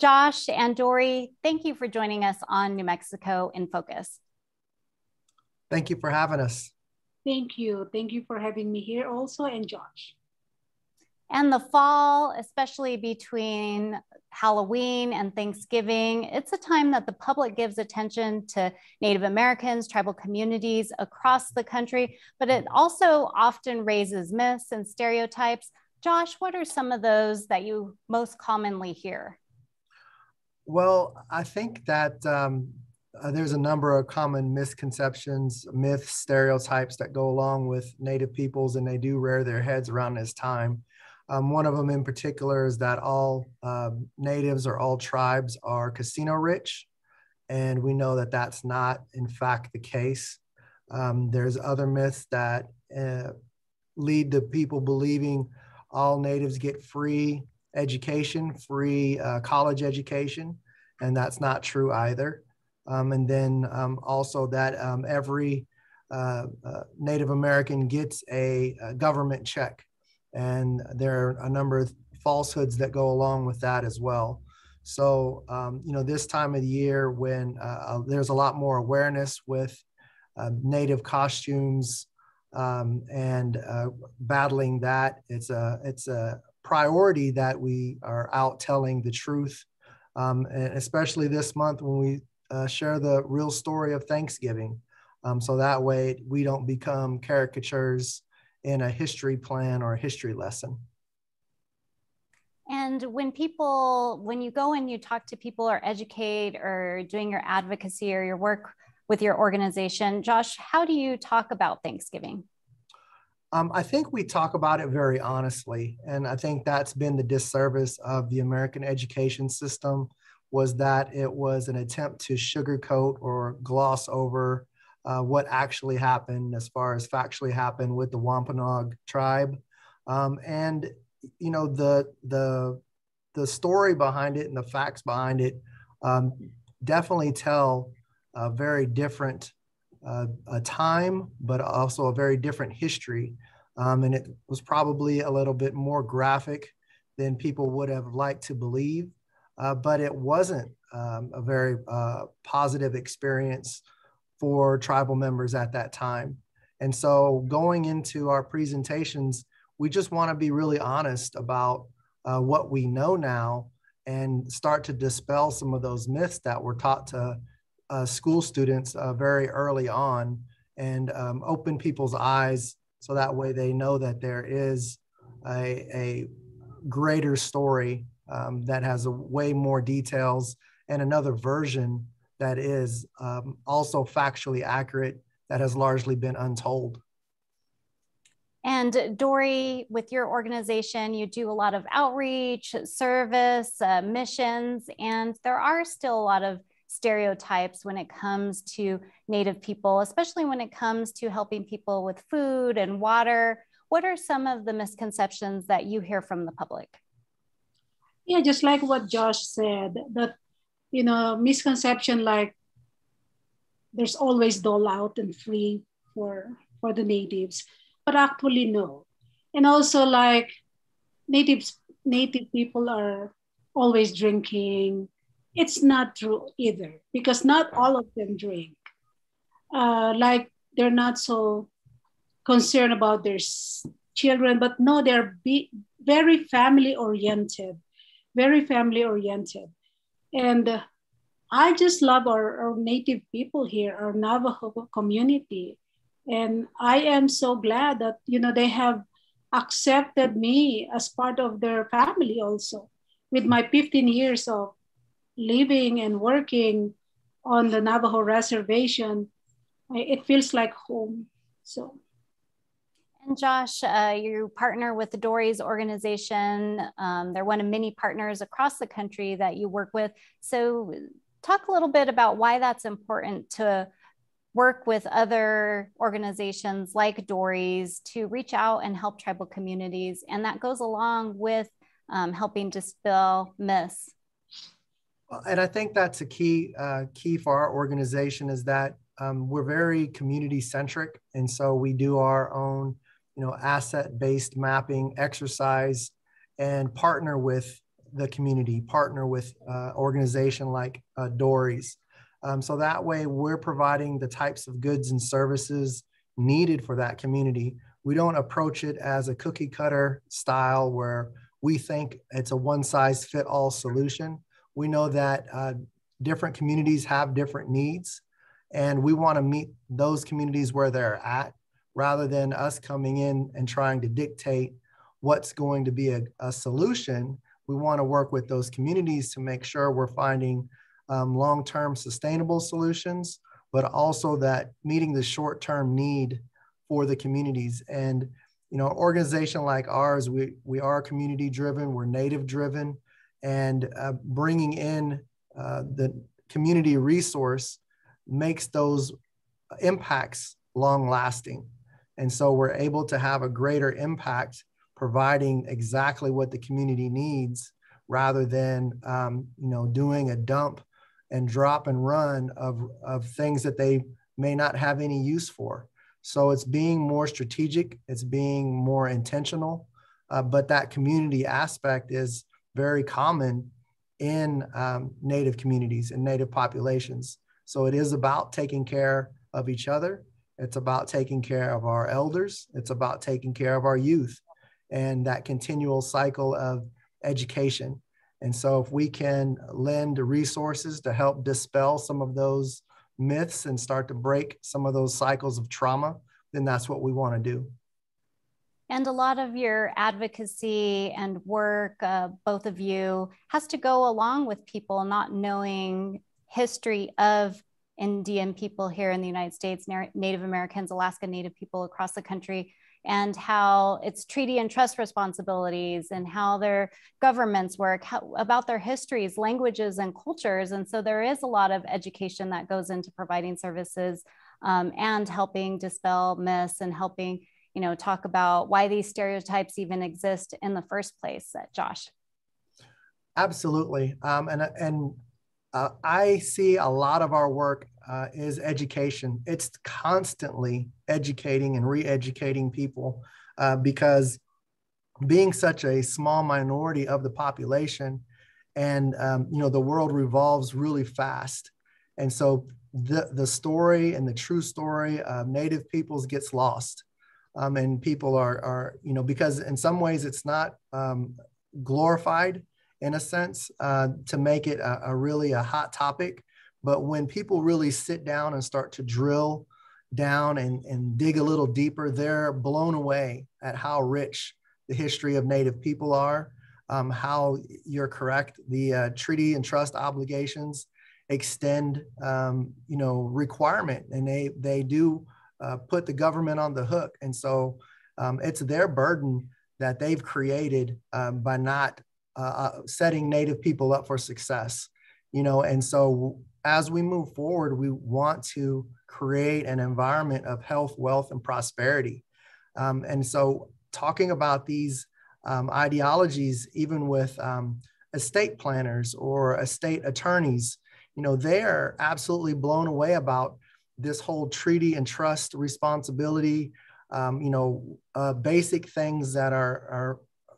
Josh and Dory, thank you for joining us on New Mexico in Focus. Thank you for having us. Thank you. Thank you for having me here also, and Josh. And the fall, especially between Halloween and Thanksgiving, it's a time that the public gives attention to Native Americans, tribal communities across the country, but it also often raises myths and stereotypes. Josh, what are some of those that you most commonly hear? Well, I think that there's a number of common misconceptions, myths, stereotypes that go along with Native peoples, and they do rear their heads around this time. One of them in particular is that all natives or all tribes are casino rich, and we know that that's not in fact the case. There's other myths that lead to people believing all natives get free education, free college education, and that's not true either. And then also that every Native American gets a government check. And there are a number of falsehoods that go along with that as well. So, this time of the year when there's a lot more awareness with Native costumes and battling that, it's a priority that we are out telling the truth, and especially this month when we share the real story of Thanksgiving. So that way we don't become caricatures in a history plan or a history lesson. And when you go and you talk to people or educate or doing your advocacy or your work with your organization, Josh, how do you talk about Thanksgiving? I think we talk about it very honestly. And I think that's been the disservice of the American education system, was that it was an attempt to sugarcoat or gloss over what actually happened as far as factually happened with the Wampanoag tribe. And the story behind it and the facts behind it definitely tell a very different a time, but also a very different history. And it was probably a little bit more graphic than people would have liked to believe, but it wasn't a very positive experience for tribal members at that time. And so going into our presentations, we just want to be really honest about what we know now and start to dispel some of those myths that were taught to school students very early on, and open people's eyes so that way they know that there is a greater story that has a way more details and another version that is also factually accurate that has largely been untold. And Dory, with your organization, you do a lot of outreach, service, missions, and there are still a lot of stereotypes when it comes to Native people, especially when it comes to helping people with food and water. What are some of the misconceptions that you hear from the public? Yeah, just like what Josh said, that, misconception like there's always dole out and free for the natives, but actually no. And also like native people are always drinking. It's not true either, because not all of them drink. Like they're not so concerned about their children, but no, they're very family oriented, very family oriented. And I just love our native people here, our Navajo community. And I am so glad that, they have accepted me as part of their family also. With my 15 years of living and working on the Navajo reservation, it feels like home. So. And Josh, you partner with the Dory's organization. They're one of many partners across the country that you work with. So talk a little bit about why that's important to work with other organizations like Dory's to reach out and help tribal communities. And that goes along with helping dispel myths. And I think that's a key for our organization, is that we're very community centric. And so we do our own, asset-based mapping exercise and partner with the community, partner with organization like Dory's. So that way we're providing the types of goods and services needed for that community. We don't approach it as a cookie cutter style where we think it's a one size fit all solution. We know that different communities have different needs, and we want to meet those communities where they're at, rather than us coming in and trying to dictate what's going to be a solution. We want to work with those communities to make sure we're finding long-term sustainable solutions, but also that meeting the short-term need for the communities. And you know, an organization like ours, we are community-driven, we're native-driven, and bringing in the community resource makes those impacts long-lasting. And so we're able to have a greater impact providing exactly what the community needs, rather than you know, doing a dump and drop and run of things that they may not have any use for. So it's being more strategic, it's being more intentional, but that community aspect is very common in Native communities and Native populations. So it is about taking care of each other. It's about taking care of our elders. It's about taking care of our youth, and that continual cycle of education. And so if we can lend resources to help dispel some of those myths and start to break some of those cycles of trauma, then that's what we want to do. And a lot of your advocacy and work, both of you, has to go along with people not knowing history of Indian people here in the United States, Native Americans, Alaska Native people across the country, and how it's treaty and trust responsibilities and how their governments work, about their histories, languages, and cultures. And so there is a lot of education that goes into providing services and helping dispel myths and helping, you know, talk about why these stereotypes even exist in the first place. Josh. Absolutely. I see a lot of our work is education. It's constantly educating and re-educating people because being such a small minority of the population, and you know, the world revolves really fast. And so the story and the true story of Native peoples gets lost. And people are, you know, because in some ways it's not glorified in a sense to make it a really hot topic. But when people really sit down and start to drill down and dig a little deeper, they're blown away at how rich the history of Native people are, how you're correct, the treaty and trust obligations extend, you know, requirement, and they do put the government on the hook. And so it's their burden that they've created by not setting Native people up for success, you know. And so as we move forward, we want to create an environment of health, wealth, and prosperity. And so talking about these ideologies, even with estate planners or estate attorneys, you know, they are absolutely blown away about this whole treaty and trust responsibility, you know, basic things that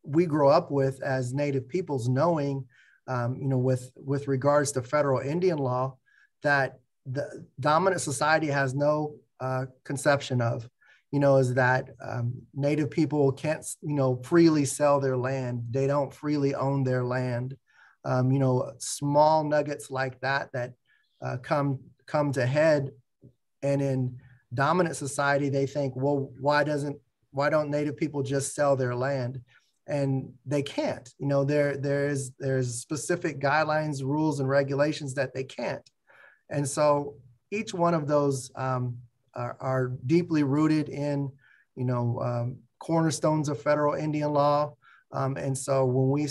we grow up with as Native peoples, knowing, you know, with regards to federal Indian law, that the dominant society has no conception of, you know, is that Native people can't, you know, freely sell their land. They don't freely own their land. You know, small nuggets like that come to head. And in dominant society, they think, well, why don't Native people just sell their land? And they can't. You know, there's specific guidelines, rules, and regulations that they can't. And so each one of those are deeply rooted in, you know, cornerstones of federal Indian law. And so when we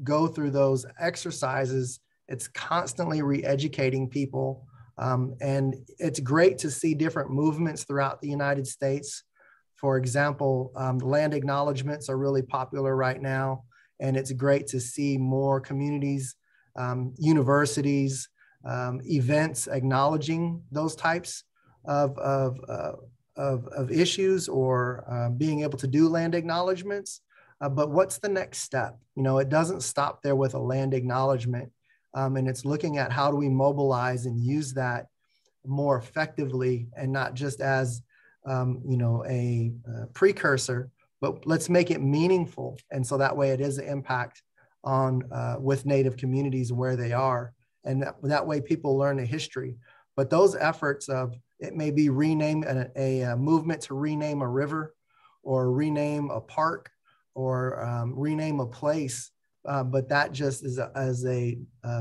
go through those exercises, it's constantly re-educating people. And it's great to see different movements throughout the United States. For example, land acknowledgements are really popular right now. And it's great to see more communities, universities, events acknowledging those types of issues, or being able to do land acknowledgements. But what's the next step? It doesn't stop there with a land acknowledgement. And it's looking at how do we mobilize and use that more effectively, and not just as a precursor, but let's make it meaningful. And so that way it is an impact on with Native communities where they are. And that way people learn the history. But those efforts of, it may be rename a movement to rename a river, or rename a park, or rename a place. But that just is as a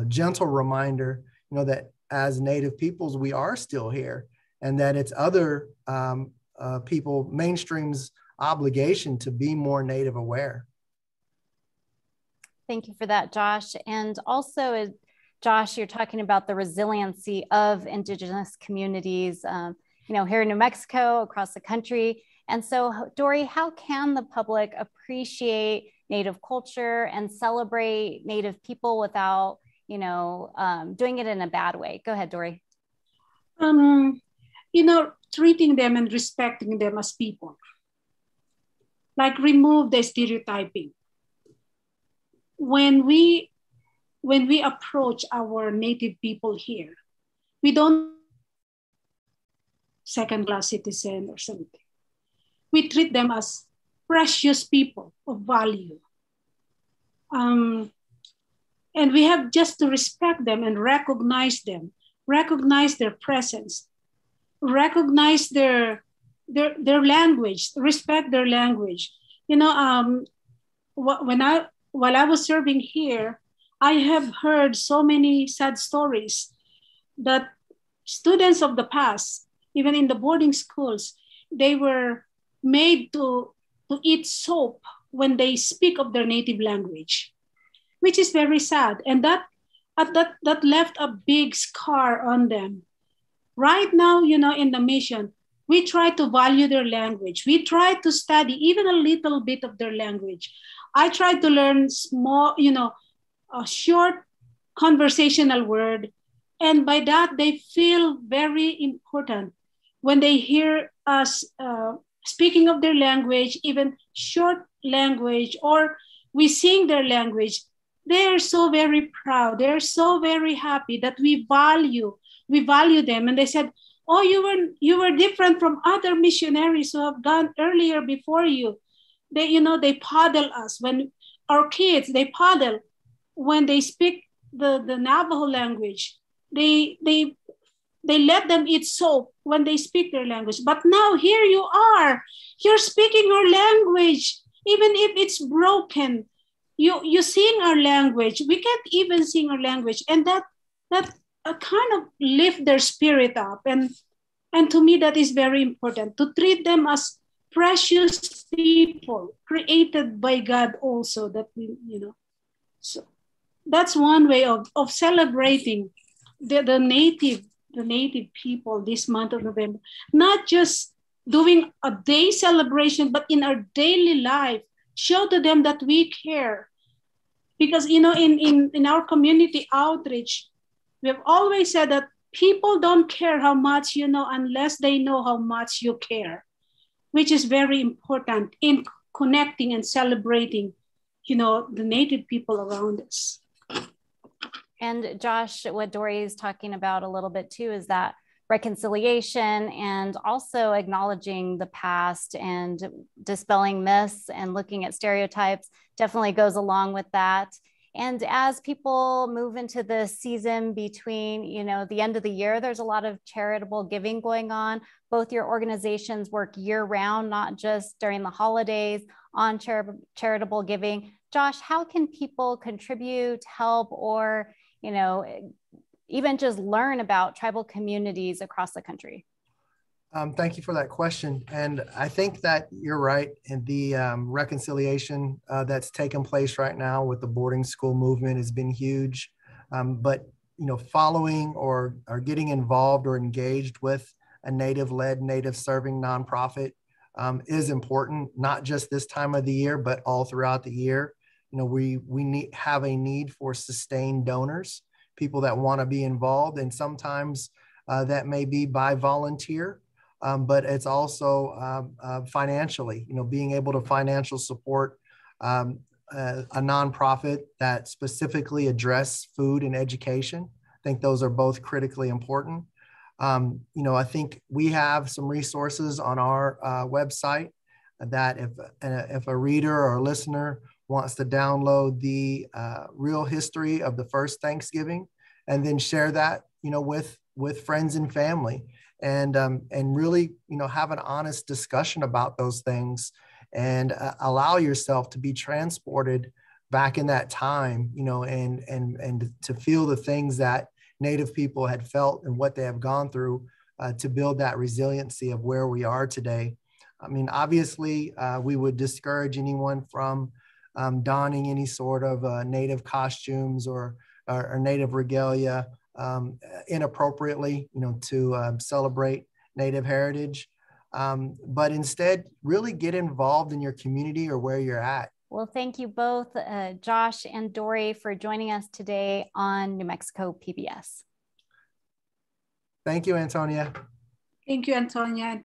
gentle reminder, that as Native peoples, we are still here, and that it's other people, mainstream's obligation to be more Native aware. Thank you for that, Josh. And also, Josh, you're talking about the resiliency of Indigenous communities, here in New Mexico, across the country. And so, Dory, how can the public appreciate Native culture and celebrate Native people without, doing it in a bad way? Go ahead, Dory. Treating them and respecting them as people. Like, remove the stereotyping. When we approach our Native people here, we don't second-class citizen or something. We treat them as precious people of value. And we have just to respect them and recognize them, recognize their presence, recognize their language, respect their language. While I was serving here, I have heard so many sad stories that students of the past, even in the boarding schools, they were made to eat soap when they speak of their native language, which is very sad. And that left a big scar on them. Right now, in the mission, we try to value their language. We try to study even a little bit of their language. I try to learn small, a short conversational word. And by that, they feel very important when they hear us speaking of their language, even short language, or we sing their language. They're so very proud. They're so very happy that we value them. And they said, oh, you were different from other missionaries who have gone earlier before you. They paddle us. When our kids, they paddle when they speak the Navajo language. They let them eat soap when they speak their language. But now here you are, you're speaking our language, even if it's broken. You sing our language. We can't even sing our language, and that kind of lift their spirit up. And to me, that is very important, to treat them as precious people created by God also, that we, so that's one way of celebrating the native people this month of November. Not just doing a day celebration, but in our daily life, show to them that we care. Because, in our community outreach, we have always said that people don't care how much you know unless they know how much you care, which is very important in connecting and celebrating, the native people around us. And Josh, what Dory is talking about a little bit too is that reconciliation, and also acknowledging the past and dispelling myths and looking at stereotypes definitely goes along with that. And as people move into the season between, the end of the year, there's a lot of charitable giving going on. Both your organizations work year round, not just during the holidays on charitable giving. Josh, how can people contribute, help, or, even just learn about tribal communities across the country? Thank you for that question. And I think that you're right in the reconciliation that's taken place right now with the boarding school movement has been huge. But, following or getting involved or engaged with a Native-led, Native-serving nonprofit is important, not just this time of the year, but all throughout the year. We have a need for sustained donors, people that want to be involved. And sometimes that may be by volunteer. But it's also financially, being able to financial support a nonprofit that specifically address food and education. I think those are both critically important. You know, I think we have some resources on our website that if a reader or a listener wants to download the real history of the first Thanksgiving and then share that, you know, with friends and family, and really, you know, have an honest discussion about those things, and allow yourself to be transported back in that time, you know, and to feel the things that Native people had felt and what they have gone through to build that resiliency of where we are today. I mean, obviously, we would discourage anyone from donning any sort of Native costumes or Native regalia inappropriately, you know, to celebrate Native heritage. But instead, really get involved in your community or where you're at. Well, thank you both, Josh and Dory, for joining us today on New Mexico PBS. Thank you, Antonia. Thank you, Antonia.